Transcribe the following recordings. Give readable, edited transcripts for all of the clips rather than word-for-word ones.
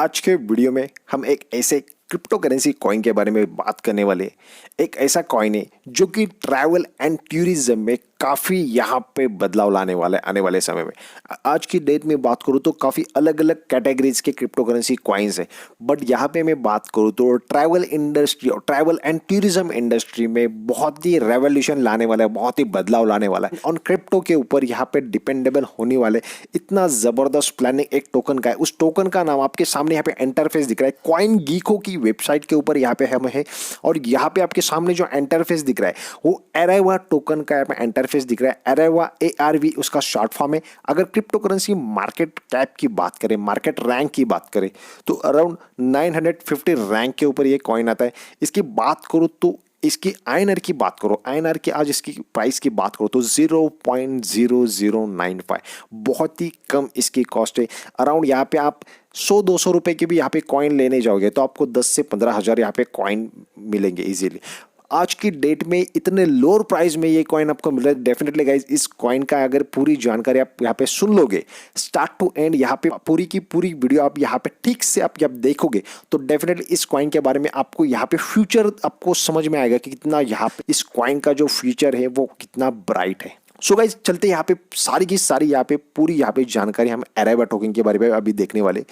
आज के वीडियो में हम एक ऐसे क्रिप्टो करेंसी कॉइन के बारे में बात करने वाले। एक ऐसा कॉइन है जो कि ट्रैवल एंड टूरिज्म में काफ़ी यहाँ पे बदलाव लाने वाला है आने वाले समय में। आज की डेट में बात करूँ तो काफ़ी अलग अलग कैटेगरीज के क्रिप्टो करेंसी कॉइन्स है, बट यहाँ पे मैं बात करूँ तो ट्रैवल इंडस्ट्री और ट्रैवल एंड टूरिज्म इंडस्ट्री में बहुत ही रेवोल्यूशन लाने वाला है, बहुत ही बदलाव लाने वाला है। ऑन क्रिप्टो के ऊपर यहाँ पे डिपेंडेबल होने वाले इतना ज़बरदस्त प्लानिंग एक टोकन का है। उस टोकन का नाम आपके सामने यहाँ पे इंटरफेस दिख रहा है, कॉइन गीको की वेबसाइट के ऊपर यहाँ पे हम है। और यहाँ पे आपके सामने जो इंटरफेस दिख रहा है वो एरेवा टोकन का इंटरफेस दिख रहा है। एरेवा ARV उसका शॉर्ट फॉर्म है। अगर क्रिप्टो करेंसी मार्केट कैप की बात करें, मार्केट रैंक की बात करें तो अराउंड 950 रैंक के ऊपर ये कॉइन आता है। इसकी बात करूँ तो इसकी INR की बात करो, INR की आज इसकी प्राइस की बात करो तो 0.0095, बहुत ही कम इसकी कॉस्ट है। अराउंड यहाँ पे आप 100-200 रुपए के भी यहाँ पे कॉइन लेने जाओगे तो आपको 10 से 15 हज़ार यहाँ पे कॉइन मिलेंगे इजीली। आज की डेट में इतने लोअर प्राइस में ये कॉइन आपको मिल रहा है। डेफिनेटली गाइज इस कॉइन का अगर पूरी जानकारी आप यहाँ पे सुन लोगे स्टार्ट टू एंड, यहाँ पे पूरी की पूरी वीडियो आप यहाँ पे ठीक से आप जब देखोगे तो डेफिनेटली इस कॉइन के बारे में आपको यहाँ पे फ्यूचर आपको समझ में आएगा कि कितना यहाँ पे इस कॉइन का जो फ्यूचर है वो कितना ब्राइट है। सो गाइज चलते यहाँ पे सारी की सारी यहाँ पे पूरी यहाँ पे जानकारी हम एरेवा टोकन के बारे में अभी देखने वाले।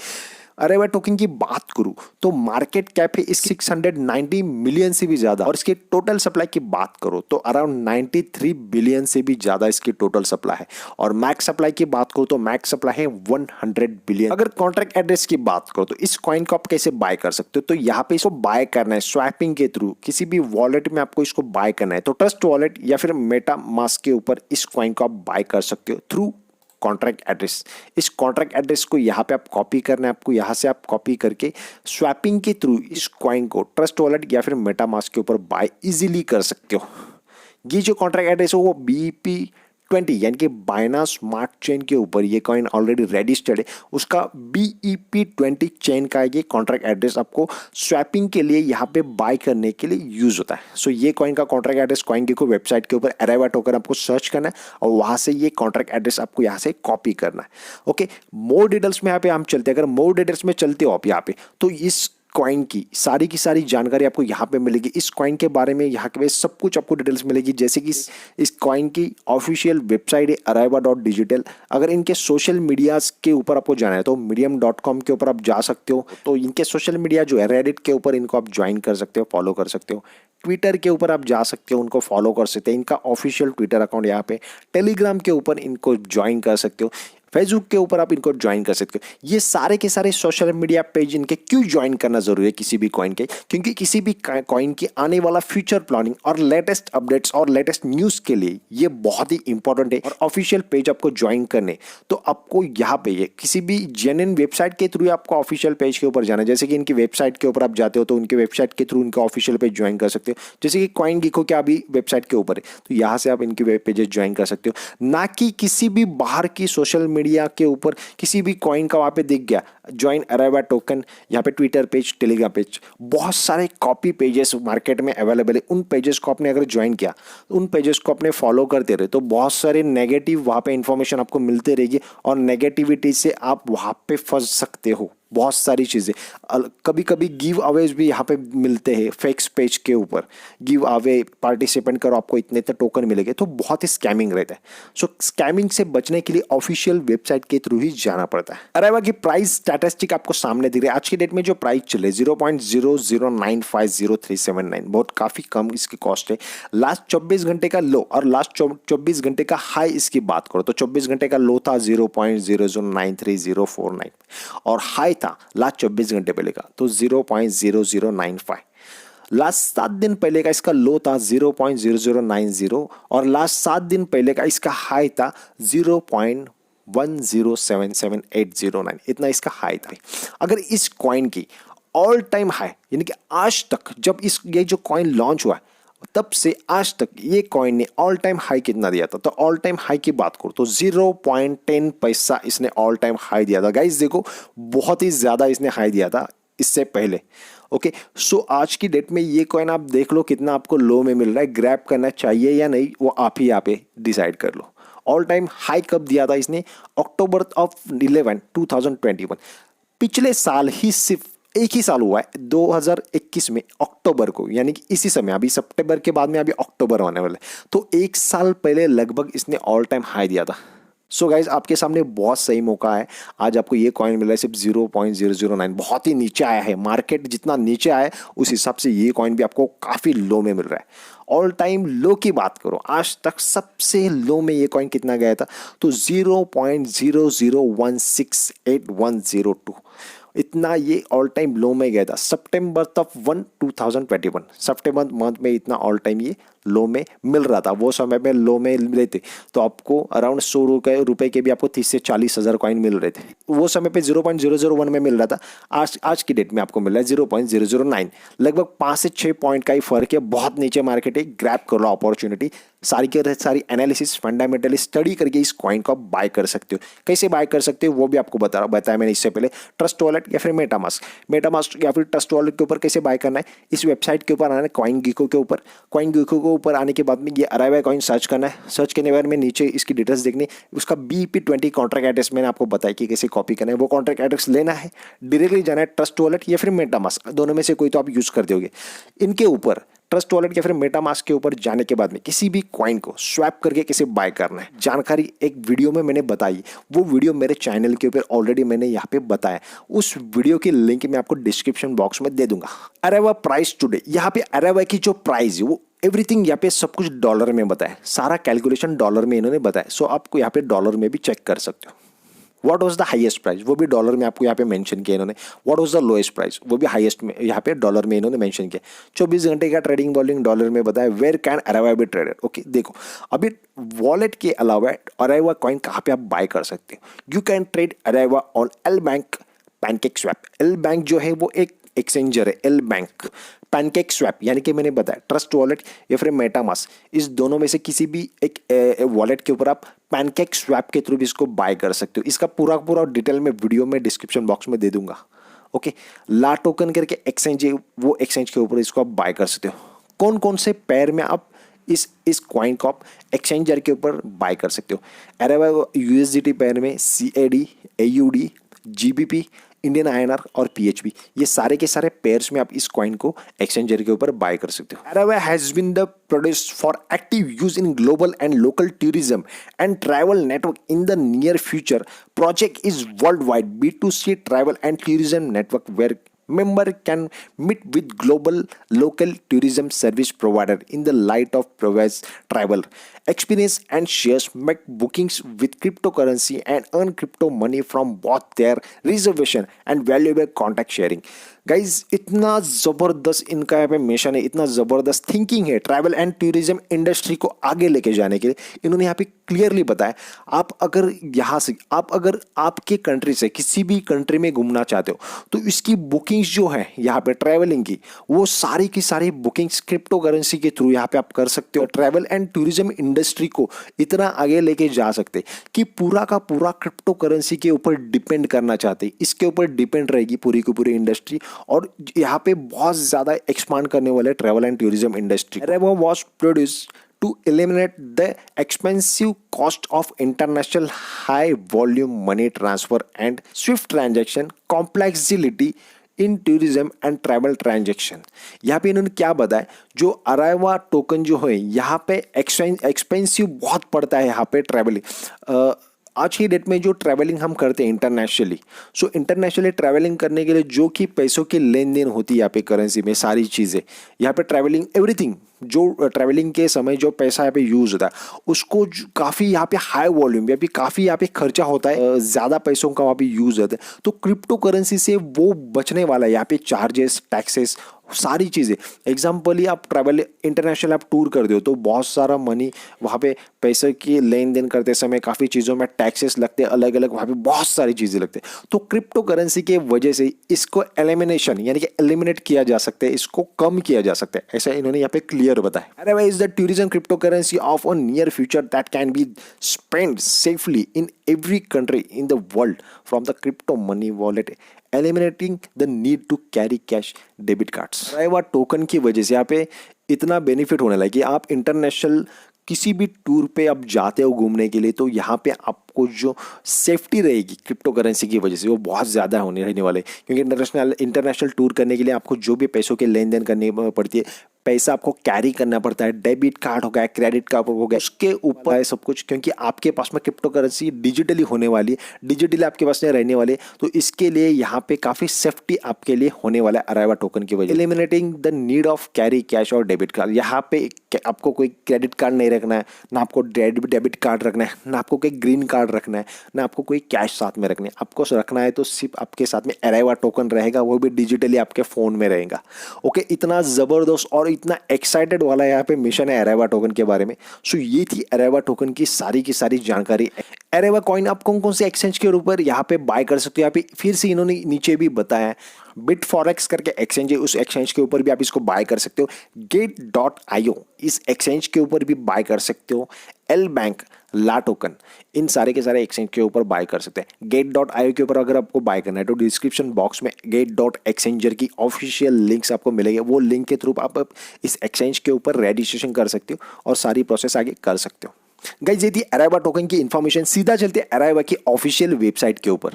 एरेवा टोकन की बात करूं तो मार्केट कैप है इसकी 690 मिलियन से भी ज्यादा, और इसके टोटल सप्लाई की बात करो तो अराउंड 93 बिलियन से भी ज्यादा इसकी टोटल सप्लाई है। और मैक्स सप्लाई की बात करो तो मैक्स सप्लाई है 100 बिलियन। अगर कॉन्ट्रैक्ट एड्रेस की बात करो तो इस कॉइन को आप कैसे बाय कर सकते हो, तो यहाँ पे इसको बाय करना है स्वैपिंग के थ्रू, किसी भी वॉलेट में आपको इसको बाय करना है तो ट्रस्ट वॉलेट या फिर मेटा मास्क के ऊपर इस कॉइन को आप बाय कर सकते हो थ्रू कॉन्ट्रैक्ट एड्रेस। इस कॉन्ट्रैक्ट एड्रेस को यहाँ पे आप कॉपी करना है, आपको यहाँ से आप कॉपी करके स्वैपिंग के थ्रू इस कॉइन को ट्रस्ट वॉलेट या फिर मेटामास्क के ऊपर बाय इजीली कर सकते हो। ये जो कॉन्ट्रैक्ट एड्रेस है वो BEP20 यानी कि बाइनांस स्मार्ट चेन के ऊपर ये कॉइन ऑलरेडी रजिस्टर्ड है। उसका BEP20 चेन का ये कॉन्ट्रैक्ट एड्रेस आपको स्वैपिंग के लिए यहाँ पे बाय करने के लिए यूज होता है। सो ये कॉइन का कॉन्ट्रैक्ट एड्रेस कॉइन की वेबसाइट के ऊपर एरेवा टोकन आपको सर्च करना है और वहां से ये कॉन्ट्रैक्ट एड्रेस आपको यहाँ से कॉपी करना है। ओके, मोर डिटेल्स में यहाँ पे हम चलते हैं। अगर मोर डिटेल्स में चलते हो आप यहाँ पे तो इस कॉइन की सारी जानकारी आपको यहाँ पे मिलेगी। इस कॉइन के बारे में यहाँ पे सब कुछ आपको डिटेल्स मिलेगी, जैसे कि इस कॉइन की ऑफिशियल वेबसाइट है areva.digital। अगर इनके सोशल मीडियाज के ऊपर आपको जाना है तो medium.com के ऊपर आप जा सकते हो। तो इनके सोशल मीडिया जो है रेडिट के ऊपर इनको आप ज्वाइन कर सकते हो, फॉलो कर सकते हो। ट्विटर के ऊपर आप जा सकते हो, उनको फॉलो कर सकते हैं, इनका ऑफिशियल ट्विटर अकाउंट यहाँ पे। टेलीग्राम के ऊपर इनको ज्वाइन कर सकते हो, फेसबुक के ऊपर आप इनको ज्वाइन कर सकते हो। ये सारे के सारे सोशल मीडिया पेज इनके क्यों ज्वाइन करना जरूरी है किसी भी कॉइन के, क्योंकि किसी भी कॉइन की आने वाला फ्यूचर प्लानिंग और लेटेस्ट अपडेट्स और लेटेस्ट न्यूज के लिए ये बहुत ही इंपॉर्टेंट है। और ऑफिशियल पेज आपको ज्वाइन करने तो आपको यहाँ पे ये किसी भी जेन्युइन वेबसाइट के थ्रू आपको ऑफिशियल पेज के ऊपर जाना है। जैसे कि इनकी वेबसाइट के ऊपर आप जाते हो तो उनके वेबसाइट के थ्रू उनका ऑफिशियल पेज ज्वाइन कर सकते हो। जैसे कि कॉइन गीको क्या अभी वेबसाइट के ऊपर है तो यहाँ से आप इनकी वेब पेजेस ज्वाइन कर सकते हो, ना कि किसी भी बाहर की सोशल मीडिया के ऊपर किसी भी कॉइन का वहां पे दिख गया ज्वाइन एरेवा टोकन, यहाँ पे ट्विटर पेज, टेलीग्राम पेज, बहुत सारे कॉपी पेजेस मार्केट में अवेलेबल है। उन पेजेस को आपने अगर ज्वाइन किया, उन पेजेस को अपने फॉलो करते रहे तो बहुत सारे नेगेटिव वहां पे इंफॉर्मेशन आपको मिलते रहेगी और नेगेटिविटी से आप वहां पे फंस सकते हो। बहुत सारी चीज़ें, कभी कभी गिव अवेज भी यहाँ पे मिलते हैं फेक्स पेज के ऊपर। गिव अवे पार्टिसिपेंट करो आपको इतने इतने टोकन मिलेंगे, तो बहुत ही स्कैमिंग रहता है। सो स्कैमिंग से बचने के लिए ऑफिशियल वेबसाइट के थ्रू ही जाना पड़ता है। एरेवा की प्राइस स्टैटिस्टिक आपको सामने दिख रही है। आज की डेट में जो प्राइस चले 0.0095037 बहुत काफ़ी कम इसकी कॉस्ट है। लास्ट 24 घंटे का लो और लास्ट 24 घंटे का हाई इसकी बात करो तो 24 घंटे का लो था 0.0093049 और हाई था लास्ट 24 घंटे पहले का तो 0.0095। लास्ट 7 दिन पहले का इसका लो था 0.0090 और लास्ट 7 दिन पहले का इसका हाई था 0.1077809, इतना इसका हाई था। अगर इस कॉइन की ऑल टाइम हाई यानी कि आज तक जब ये जो कॉइन लॉन्च हुआ तब से आज तक ये कॉइन ने ऑल टाइम हाई कितना दिया था, तो ऑल टाइम हाई की बात करो तो 0.10 पैसा इसने ऑल टाइम हाई दिया था। गाइस देखो बहुत ही ज्यादा इसने हाई दिया था इससे पहले। ओके, सो आज की डेट में ये कॉइन आप देख लो कितना आपको लो में मिल रहा है, ग्रैब करना चाहिए या नहीं वो आप ही यहाँ पे डिसाइड कर लो। ऑल टाइम हाई कब दिया था इसने? अक्टूबर ऑफ 11 2021। पिछले साल ही सिर्फ एक ही साल हुआ है 2021 में अक्टूबर को, यानी कि इसी समय, अभी सितंबर के बाद में अभी अक्टूबर होने वाला है, तो एक साल पहले लगभग इसने ऑल टाइम हाई दिया था। सो गाइज आपके सामने बहुत सही मौका है, आज आपको ये कॉइन मिला है सिर्फ 0.009, बहुत ही नीचे आया है। मार्केट जितना नीचे आया है उस हिसाब से ये कॉइन भी आपको काफ़ी लो में मिल रहा है। ऑल टाइम लो की बात करो, आज तक सबसे लो में ये कॉइन कितना गया था, तो 0.00168102, इतना ये ऑल टाइम लो में गया था सितंबर तक 2021, सितंबर मंथ में इतना ऑल टाइम ये लो में मिल रहा था। वो समय में लो में मिले थे तो आपको अराउंड 100 रुपए के भी आपको 30 से 40 हज़ार कॉइन मिल रहे थे। वो समय पे 0.001 में मिल रहा था, आज की डेट में आपको मिल रहा है 0.009, लगभग 5 से 6 पॉइंट का ही फर्क है। बहुत नीचे मार्केट है, ग्रैब कर लो अपॉर्चुनिटी, सारी के सारी एनालिसिस फंडामेंटली स्टडी करके इस कॉइन को आप बाय कर सकते हो। कैसे बाय कर सकते हो वो भी आपको बताया मैंने इससे पहले। ट्रस्ट वॉलेट या फिर मेटामास्क या फिर ट्रस्ट वॉलेट के ऊपर कैसे बाय करना है, इस वेबसाइट के ऊपर आना है, कॉइन गीको के ऊपर। कॉइन गीको के ऊपर आने के बाद में ये अराइवा कॉइन सर्च करना है। सर्च करने के बाद में नीचे इसकी डिटेल्स देखनी, उसका BEP20 कॉन्ट्रैक्ट एड्रेस मैंने आपको बताया कि कैसे कॉपी करना है। वो कॉन्ट्रैक्ट एड्रेस लेना है, डायरेक्टली जाना है ट्रस्ट वॉलेट या फिर मेटामास्क, दोनों में से कोई तो आप यूज कर दोगे। इनके ऊपर ट्रस्ट वॉलेट या फिर मेटामास्क के ऊपर जाने के बाद में किसी भी कॉइन को स्वैप करके कैसे बाय करना है, जानकारी एक वीडियो में मैंने बताई। वो वीडियो मेरे चैनल के ऊपर ऑलरेडी मैंने यहाँ पे बताया, उस वीडियो की लिंक मैं आपको डिस्क्रिप्शन बॉक्स में दे दूंगा। अरेवा प्राइस टुडे, यहाँ पे अरेवा की जो प्राइस है वो एवरीथिंग यहाँ पे सब कुछ डॉलर में बताया, सारा कैलकुलेशन डॉलर में इन्होंने बताया। सो आपको यहाँ पे डॉलर में भी चेक कर सकते हो। What was the highest price, वो भी डॉलर में आपको यहाँ पे मेंशन किया इन्होंने। What was the lowest price, वो भी हाईएस्ट में यहाँ पे डॉलर में इन्होंने मेंशन किया। 24 घंटे का ट्रेडिंग वॉल्यूम डॉलर में बताया। Where can Areva be traded, okay देखो अभी वॉलेट के अलावा अरेवा कॉइन कहाँ पे आप बाय कर सकते हो। You can trade अरेवा on L bank pancake swap. L bank जो है वो एक एक्सचेंजर है, एल बैंक पैनकेक स्वैप, यानी कि मैंने बताया ट्रस्ट वॉलेट या फिर मेटामास्क, इस दोनों में से किसी भी एक वॉलेट के ऊपर आप पैनकेक स्वैप के थ्रू भी इसको बाय कर सकते हो। इसका पूरा डिटेल में वीडियो में डिस्क्रिप्शन बॉक्स में दे दूंगा। ओके, ला टोकन करके एक्सचेंज है, वो एक्सचेंज के ऊपर इसको आप बाय कर सकते हो। कौन कौन से पेयर में आप इस कॉइन को आप एक्सचेंजर के ऊपर बाय कर सकते हो। अरेवा USDT पेयर में CAD, AUD, GBP, Indian INR और PHP, ये सारे के सारे पेयर्स में आप इस कॉइन को एक्सचेंजर के ऊपर बाय कर सकते हो। Areva has been the produced for active use in global and local tourism and travel network in the near future. Project is world wide B2C travel and tourism network where member can meet with global local tourism service provider in the light of provides travel experience and shares, make bookings with cryptocurrency and earn crypto money from both their reservation and valuable contact sharing। Guys इतना ज़बरदस्त इनका यहाँ पे mission है, इतना ज़बरदस्त thinking है travel and tourism industry को आगे लेके जाने के लिए। इन्होंने यहाँ पे क्लियरली बताया, आप अगर यहाँ से अगर आपके कंट्री से किसी भी कंट्री में घूमना चाहते हो तो इसकी बुकिंग्स जो है यहाँ पे ट्रैवलिंग की, वो सारी की सारी बुकिंग्स क्रिप्टो करेंसी के थ्रू यहाँ पे आप कर सकते हो। ट्रैवल एंड टूरिज्म इंडस्ट्री को इतना आगे लेके जा सकते कि पूरा का पूरा क्रिप्टो करेंसी के ऊपर डिपेंड करना चाहते, इसके ऊपर डिपेंड रहेगी पूरी की पूरी इंडस्ट्री। और यहाँ पे बहुत ज़्यादा एक्सपांड करने वाले travel and tourism industry. अरेवा was produced to eliminate the expensive cost of international high volume money transfer and swift transaction complexity in tourism and travel transaction. यहाँ पे इन्होंने क्या बताया, जो अराइवा टोकन जो है यहाँ पे एक्सपेंसिव बहुत पड़ता है यहाँ पे ट्रैवलिंग। आज की डेट में जो ट्रैवलिंग हम करते हैं इंटरनेशनली, सो इंटरनेशनली ट्रैवलिंग करने के लिए जो कि पैसों की लेन देन होती है यहाँ पे करेंसी में, सारी चीज़ें यहाँ पे ट्रैवलिंग एवरीथिंग, जो ट्रैवलिंग के समय जो पैसा यहाँ पे यूज़ होता है उसको काफ़ी यहाँ पे हाई वॉल्यूम या फिर काफ़ी यहाँ पे खर्चा होता है, ज़्यादा पैसों का वहाँ पे यूज़ होता है। तो क्रिप्टो करेंसी से वो बचने वाला है यहाँ पे चार्जेस, टैक्सेस, सारी चीज़ें। एग्जाम्पली आप ट्रैवल इंटरनेशनल आप टूर कर दो तो बहुत सारा मनी वहाँ पे पैसे की लेन देन करते समय काफ़ी चीज़ों में टैक्सेस लगते हैं, अलग अलग वहाँ पे बहुत सारी चीज़ें लगते हैं। तो क्रिप्टो करेंसी के वजह से इसको एलिमिनेशन यानी कि एलिमिनेट किया जा सकता है, इसको कम किया जा सकता है, ऐसा इन्होंने यहाँ पे क्लियर बताया। Areva is the tourism crypto currency of a near future that can be spend safely in every country in the world from the crypto money wallet eliminating the need to carry cash debit cards. Areva token की वजह से यहाँ पे इतना benefit होने लगा कि आप इंटरनेशनल किसी भी टूर पे आप जाते हो घूमने के लिए, तो यहाँ पे आपको जो सेफ्टी रहेगी क्रिप्टो करेंसी की वजह से वो बहुत ज़्यादा होने रहने वाले, क्योंकि इंटरनेशनल टूर करने के लिए आपको जो भी पैसों के लेन देन करनी पड़ती है, पैसा आपको कैरी करना पड़ता है, डेबिट कार्ड हो गया, क्रेडिट कार्ड हो गया, उसके ऊपर है सब कुछ, क्योंकि आपके पास में क्रिप्टो करेंसी डिजिटली होने वाली है, डिजिटली आपके पास में रहने वाले, तो इसके लिए यहाँ पे काफ़ी सेफ्टी आपके लिए होने वाला है अराइवा टोकन की वजह। Eliminating the need of carry cash और डेबिट कार्ड। यहाँ पे आपको कोई क्रेडिट कार्ड नहीं रखना है, ना आपको डेबिट कार्ड रखना है, ना आपको कोई ग्रीन कार्ड रखना है, ना आपको कोई कैश साथ में रखना है। आपको रखना है तो सिर्फ आपके साथ में अराइवा टोकन रहेगा, वो भी डिजिटली आपके फ़ोन में रहेगा। ओके, इतना ज़बरदस्त और इतना एक्साइटेड वाला यहाँ पे मिशन है अराइवा टोकन के बारे में। सो ये थी अराइवा टोकन की सारी जानकारी। अराइवा कॉइन आप कौन कौन से एक्सचेंज के ऊपर यहाँ पे बाय कर सकते हो, यहाँ पे फिर से इन्होंने नीचे भी बताया, बिटफॉरेक्स करके एक्सचेंज है, उस एक्सचेंज के ऊपर भी आप इसको बाय कर सकते हो। Gate.io इस एक्सचेंज के ऊपर भी बाय कर सकते हो। एल बैंक, ला टोकन, इन सारे के सारे एक्सचेंज के ऊपर बाय कर सकते हैं। Gate.io के ऊपर अगर आपको बाय करना है तो डिस्क्रिप्शन बॉक्स में Gate.exchanger की ऑफिशियल लिंक्स आपको मिलेंगे, वो लिंक के थ्रू आप इस एक्सचेंज के ऊपर रजिस्ट्रेशन कर सकते हो और सारी प्रोसेस आगे कर सकते हो। गाइस ये थी अराइवा टोकन की इन्फॉर्मेशन। सीधा चलते अराइवा की ऑफिशियल वेबसाइट के ऊपर।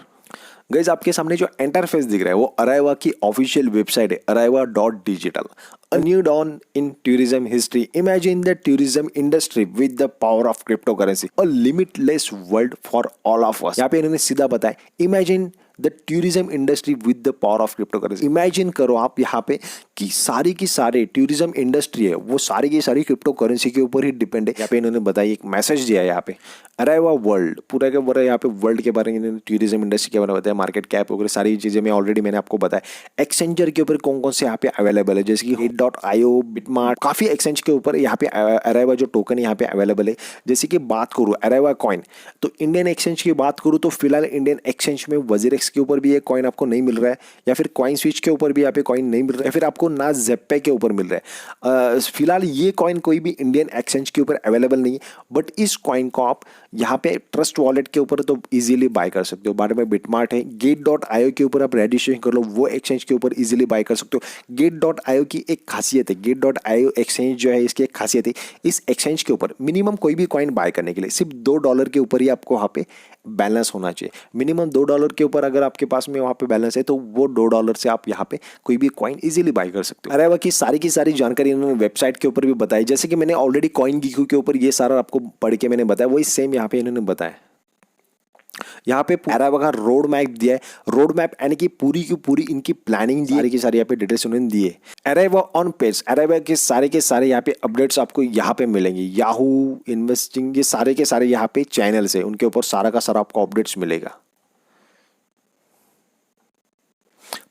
गाइस आपके सामने जो इंटरफेस दिख रहा है वो अराइवा की ऑफिशियल वेबसाइट है, araiva.digital। A new dawn in tourism history. Imagine the tourism industry with the power of cryptocurrency. A limitless world for all of us. यहाँ पे इन्होंने सीधा बताया, Imagine the tourism industry with the power of crypto currency. Imagine करो आप यहाँ पे कि सारी की सारी टूरिज्म इंडस्ट्री है वो सारी की सारी क्रिप्टो करेंसी के ऊपर ही डिपेंड है। यहाँ पे इन्होंने बताया, एक मैसेज दिया है यहाँ पे, अराइवा वर्ल्ड पूरा के पूरा यहाँ पे वर्ल्ड के बारे में इन्होंने टूरिज्म इंडस्ट्री के बारे में बताया, मार्केट कैप वगैरह सारी चीज़ें मैं ऑलरेडी मैंने आपको बताया। एक्सचेंजर के ऊपर कौन कौन से यहाँ पे अवेलेबल है, जैसे कि Gate.io, बिटमार्ट, काफ़ी एक्सचेंज के ऊपर यहाँ पे अराइवा जो टोकन यहाँ पे अवेलेबल है। जैसे कि बात करूँ अराइवा कॉइन, तो इंडियन एक्सचेंज की बात करूँ तो फिलहाल इंडियन एक्सचेंज में वजीरेक्स के ऊपर भी एक कॉइन आपको नहीं मिल रहा है, या फिर कॉइन स्विच के ऊपर भी यहाँ पे कॉइन नहीं मिल रहा है, या फिर आपको ना ज़ेप्पे के ऊपर मिल रहा है। फिलहाल ये कॉइन कोई भी इंडियन एक्सचेंज के ऊपर अवेलेबल नहीं है, बट इस कॉइन को आप यहाँ पे ट्रस्ट वॉलेट के ऊपर तो इजीली बाय कर सकते हो। बाद में बिटमार्ट है, Gate.io के ऊपर आप रजिस्ट्रेशन कर लो, वो एक्सचेंज के ऊपर इजीली बाय कर सकते हो। Gate.io की एक खासियत है, Gate.io एक्सचेंज जो है इसकी एक खासियत है, इस एक्सचेंज के ऊपर मिनिमम कोई भी कॉइन बाय करने के लिए सिर्फ $2 के ऊपर ही आपको वहाँ पे बैलेंस होना चाहिए। मिनिमम $2 के ऊपर अगर आपके पास में वहाँ पे बैलेंस है तो वो $2 से आप यहाँ पे कोई भी कॉइन इजीली बाय कर सकते हो। अराइवा की सारी जानकारी इन्होंने वेबसाइट के ऊपर भी बताई, जैसे कि मैंने ऑलरेडी कॉइन गीकू के ऊपर ये सारा आपको पढ़ के मैंने बताया, वही सेम यहाँ पे इन्होंने बताया। यहाँ पे अराइवा का रोड मैप दिया है, रोड मैप यानी कि पूरी की पूरी इनकी प्लानिंग दी, सारी की सारी यहाँ पे डिटेल्स उन्होंने दी है। अराइवा ऑन पेज, अराइवा के सारे यहाँ पे अपडेट्स आपको यहाँ पे मिलेंगे। याहू इन्वेस्टिंग, ये सारे के सारे यहाँ पे चैनल्स है, उनके ऊपर सारा का सारा आपको अपडेट्स मिलेगा।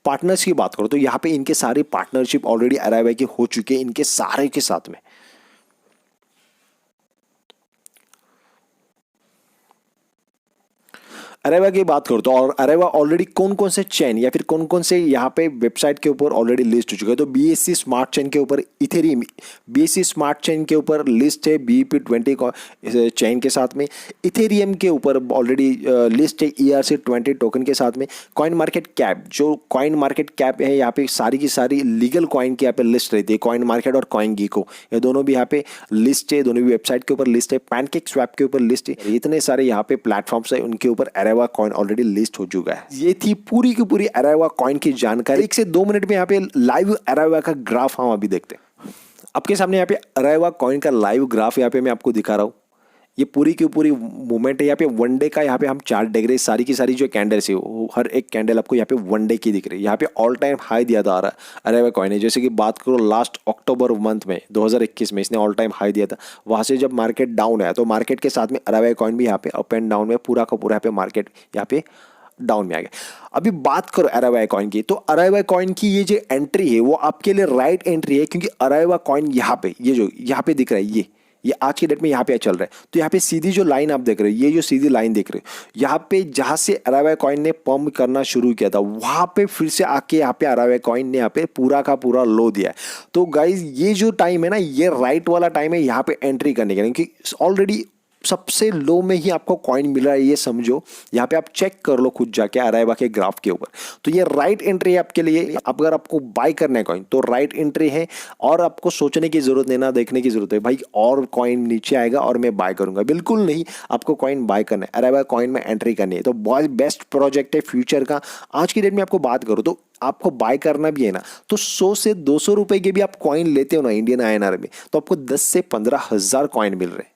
पार्टनर्स की बात करो तो यहाँ पे इनके सारे पार्टनरशिप ऑलरेडी अराइवा के हो चुके हैं इनके सारे के साथ में। अरेवा की बात करो तो और अरेवा ऑलरेडी कौन कौन से चेन या फिर कौन कौन से यहाँ पे वेबसाइट के ऊपर ऑलरेडी लिस्ट हो चुका है, तो BSC स्मार्ट चेन के ऊपर इथेरियम, BSC स्मार्ट चेन के ऊपर लिस्ट है, BEP20 चेन के साथ में इथेरियम के ऊपर ऑलरेडी लिस्ट है, ERC20 टोकन के साथ में। कॉइन मार्केट कैप, जो कॉइन मार्केट कैप है यहाँ पे सारी की सारी लीगल कॉइन की यहाँ पे लिस्ट रहती है, कॉइन मार्केट और कॉइन गीको ये दोनों भी यहाँ पे लिस्ट है, दोनों भी वेबसाइट के ऊपर लिस्ट है। पैनकेक स्वैप के ऊपर लिस्ट है, इतने सारे यहाँ पे प्लेटफॉर्म्स है उनके ऊपर अरेवा कॉइन ऑलरेडी लिस्ट हो चुका है। ये थी पूरी की पूरी अरेवा कॉइन की जानकारी। 1 से 2 मिनट में यहाँ पे लाइव अरेवा का ग्राफ हम अभी देखते हैं आपके सामने। यहाँ पे अरेवा कॉइन का लाइव ग्राफ यहाँ पे मैं आपको दिखा रहा हूँ। ये पूरी की पूरी मूवमेंट है। यहाँ पे वन डे का यहाँ पे हम चार्ट देख रहे हैं, सारी की सारी जो कैंडल्स है वो हर एक कैंडल आपको यहाँ पे वन डे की दिख रही है। यहाँ पे ऑल टाइम हाई दिया था अरेवा कॉइन है, जैसे कि बात करो लास्ट अक्टूबर मंथ में 2021 में इसने ऑल टाइम हाई दिया था। वहाँ से जब मार्केट डाउन है तो मार्केट के साथ में अरेवा कॉइन भी यहाँ पे अप एंड डाउन में पूरा का पूरा यहाँ पे मार्केट यहाँ पे डाउन में आ गया। अभी बात करो अरेवा कॉइन की, तो अरेवा कॉइन की ये जो एंट्री है वो आपके लिए राइट एंट्री है, क्योंकि अरेवा कॉइन यहाँ पे ये जो यहाँ पे दिख रहा है ये आज की डेट में यहाँ पे चल रहा है। तो यहाँ पे सीधी जो लाइन आप देख रहे हो, ये जो सीधी लाइन देख रहे हो, यहाँ पे जहाँ से अरेवा कॉइन ने पंप करना शुरू किया था वहाँ पे फिर से आके यहाँ पे अरेवा कॉइन ने यहाँ पे पूरा का पूरा लो दिया है। तो गाइज ये जो टाइम है ना, ये राइट वाला टाइम है यहाँ पे एंट्री करने के लिए, क्योंकि ऑलरेडी सबसे लो में ही आपको कॉइन मिल रहा है, ये समझो। यहाँ पे आप चेक कर लो खुद जाके अरेवा के ग्राफ के ऊपर। तो ये राइट एंट्री है आपके लिए। अगर आपको बाय करना है कॉइन तो राइट एंट्री है, और आपको सोचने की जरूरत नहीं, ना देखने की जरूरत है भाई और कॉइन नीचे आएगा और मैं बाय करूंगा, बिल्कुल नहीं। आपको कॉइन बाय करना है, अरेवा कॉइन में एंट्री करनी है। तो बहुत बेस्ट प्रोजेक्ट है फ्यूचर का। आज की डेट में आपको बात करूँ तो आपको बाय करना भी है ना, तो 100 से 200 रुपए के भी आप कॉइन लेते हो ना इंडियन आईएनआर में, तो आपको 10 से 15 हजार कॉइन मिल रहे हैं।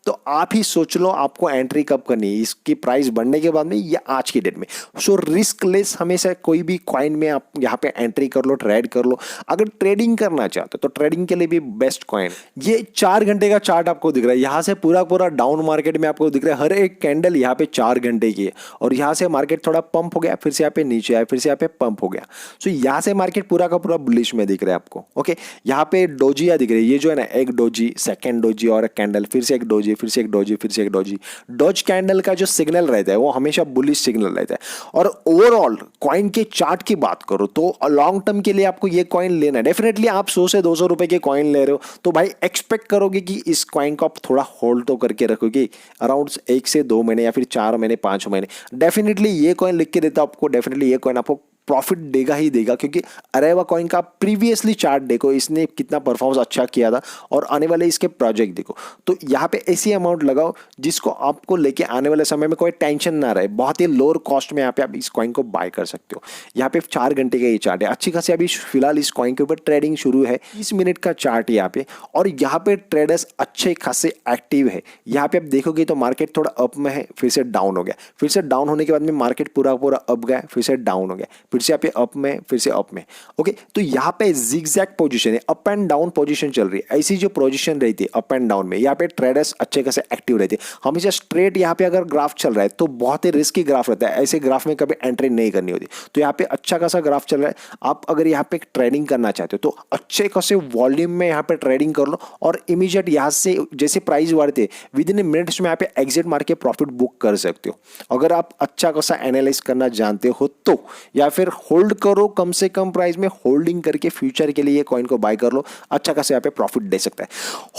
तो आप ही सोच लो आपको एंट्री कब करनी है, इसकी प्राइस बढ़ने के बाद में या आज की डेट में। सो रिस्क लेस हमेशा कोई भी कॉइन में आप यहाँ पे एंट्री कर लो, ट्रेड कर लो। अगर ट्रेडिंग करना चाहते हो तो ट्रेडिंग के लिए भी बेस्ट कॉइन। ये 4 घंटे का चार्ट आपको दिख रहा है, यहाँ से पूरा पूरा डाउन मार्केट में आपको दिख रहा है। हर एक कैंडल यहाँ पे 4 घंटे की है, और यहाँ से मार्केट थोड़ा पंप हो गया, फिर से यहाँ पे नीचे आया, फिर से यहाँ पे पंप हो गया। सो यहाँ से मार्केट पूरा का पूरा बुलिश में दिख रहा है आपको। ओके, यहाँ पे डोजिया दिख रही है, ये जो है ना, एक डोजी, सेकेंड डोजी और कैंडल, फिर से एक डोजी, फिर से एक डोजी, फिर से एक डोजी। डॉज कैंडल का जो सिग्नल रहता है वो हमेशा बुलिश सिग्नल रहता है। और ओवरऑल कॉइन के चार्ट की बात करो तो लॉन्ग टर्म के लिए आपको ये कॉइन लेना है। डेफिनेटली आप 100 से 200 रुपए के कॉइन ले रहे हो तो भाई एक्सपेक्ट करोगे कि इस कॉइन को आप थोड़ा होल्ड तो करके रखोगे अराउंड 1 से 2 महीने या फिर 4 महीने 5 महीने। डेफिनेटली ये कॉइन लिख के देता आपको, डेफिनेटली ये कॉइन आपको प्रॉफिट देगा ही देगा, क्योंकि अरेवा कॉइन का प्रीवियसली चार्ट देखो, इसने कितना परफॉर्मेंस अच्छा किया था, और आने वाले इसके प्रोजेक्ट देखो। तो यहाँ पे ऐसी अमाउंट लगाओ जिसको आपको लेके आने वाले समय में कोई टेंशन ना रहे, बहुत ही लोअर कॉस्ट में यहाँ पे आप इस कॉइन को बाय कर सकते हो। यहाँ पे 4 घंटे का ये चार्ट है, अच्छी खासी अभी फिलहाल इस कॉइन के ऊपर ट्रेडिंग शुरू है। 30 मिनट का चार्ट है यहाँ पे, और यहाँ पे ट्रेडर्स अच्छे खासे एक्टिव है। यहाँ पे आप देखोगे तो मार्केट थोड़ा अप में है, फिर से डाउन हो गया, फिर से डाउन होने के बाद में मार्केट पूरा पूरा अप गया, फिर से डाउन हो गया, फिर से यहाँ पे अप में, फिर से अप में। ओके, तो यहाँ पे जिगजैग पोजीशन है, अप एंड डाउन पोजीशन चल रही है। ऐसी जो पोजीशन रहती है अप एंड डाउन में, यहाँ पे ट्रेडर्स अच्छे खासे एक्टिव रहते हैं। हमेशा स्ट्रेट यहाँ पे अगर ग्राफ चल रहा है तो बहुत ही रिस्की ग्राफ रहता है, ऐसे ग्राफ में कभी एंट्री नहीं करनी होती। तो यहाँ पे अच्छा खासा ग्राफ चल रहा है, आप अगर यहाँ पे ट्रेडिंग करना चाहते हो तो अच्छे खासे वॉल्यूम में यहाँ पे ट्रेडिंग कर लो, और इमीडिएट यहाँ से जैसे प्राइस बढ़ते विद इन मिनट्स में यहाँ पे एग्जिट मार के प्रॉफिट बुक कर सकते हो। अगर आप अच्छा खासा एनालाइज करना जानते हो तो, या फिर होल्ड करो कम से कम प्राइस में, होल्डिंग करके फ्यूचर के लिए कॉइन को बाय कर लो, अच्छा खासा यहाँ पे प्रॉफिट दे सकता है।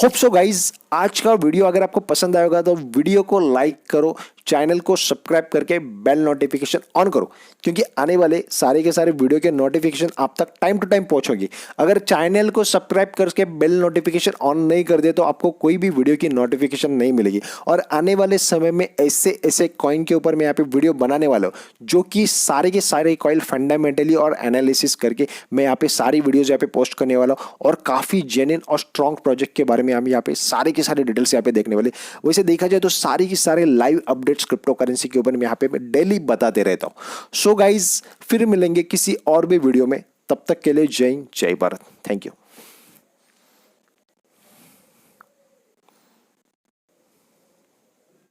होप सो गाइज आज का वीडियो अगर आपको पसंद आएगा तो वीडियो को लाइक करो, चैनल को सब्सक्राइब करके बेल नोटिफिकेशन ऑन करो, क्योंकि आने वाले सारे के सारे वीडियो के नोटिफिकेशन आप तक टाइम टू टाइम पहुंचोगी। अगर चैनल को सब्सक्राइब करके बेल नोटिफिकेशन ऑन नहीं कर दे तो आपको कोई भी वीडियो की नोटिफिकेशन नहीं मिलेगी। और आने वाले समय में ऐसे ऐसे कॉइन के ऊपर मैं यहाँ पे वीडियो बनाने वाला हूँ, जो कि सारे के सारे कॉइन फंडामेंटली और एनालिसिस करके मैं यहाँ पे सारी वीडियोज यहाँ पे पोस्ट करने वाला हूँ, और काफी जेन्युइन और स्ट्रॉन्ग प्रोजेक्ट के बारे में हम यहाँ पे सारे के सारे डिटेल्स यहाँ पे देखने वाले। वैसे देखा जाए तो सारी की सारे लाइव अपडेट्स क्रिप्टो करेंसी के ऊपर मैं यहाँ पे डेली बताते रहता हूँ। सो गाइज फिर मिलेंगे किसी और भी वीडियो में, तब तक के लिए जय हिंद, जय भारत, थैंक यू।